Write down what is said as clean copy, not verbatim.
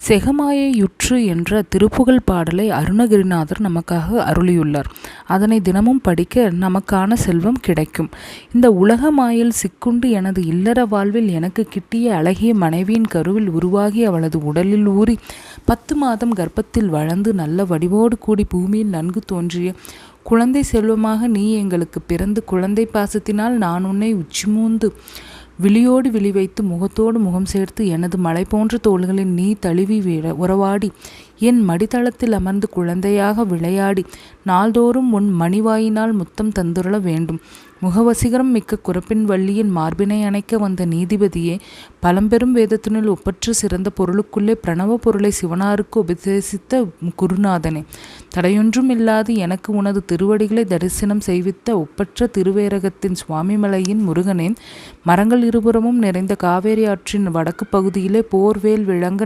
செகமாயையுற்று என்ற திருப்புகழ் பாடலை அருணகிரிநாதர் நமக்காக அருளியுள்ளார். அதனை தினமும் படிக்க நமக்கான செல்வம் கிடைக்கும். இந்த உலக மாயில் சிக்குண்டு எனது இல்லற வாழ்வில் எனக்கு கிட்டிய அழகிய மனைவியின் கருவில் உருவாகி அவளது உடலில் ஊறி 10 மாதம் கர்ப்பத்தில் வளர்ந்து நல்ல வடிவோடு கூடி பூமியில் நன்கு தோன்றிய குழந்தை செல்வமாக நீ எங்களுக்கு பிறந்து குழந்தை பாசத்தினால் நான் உன்னை உச்சிமூந்து விழியோடு விழி வைத்து முகத்தோடு முகம் சேர்த்து எனது மலை போன்ற தோள்களில் நீ தழுவி உறவாடி என் மடித்தளத்தில் அமர்ந்து குழந்தையாக விளையாடி நாள்தோறும் உன் மணிவாயினால் முத்தம் தந்துருள வேண்டும். முகவசிகரம் மிக்க குரப்பின் வள்ளியின் மார்பினை அணைக்க வந்த நீதிபதியே, பழம்பெரும் வேதத்தினுள் ஒப்பற்று சிறந்த பொருளுக்குள்ளே பிரணவ பொருளை சிவனாருக்கு உபதேசித்த குருநாதனே, தடையொன்றும் இல்லாது எனக்கு உனது திருவடிகளை தரிசனம் செய்வித்த ஒப்பற்ற திருவேரகத்தின் சுவாமிமலையின் முருகனே, மரங்கள் இருபுறமும் நிறைந்த காவேரி ஆற்றின் வடக்கு பகுதியிலே போர்வேல் விளங்க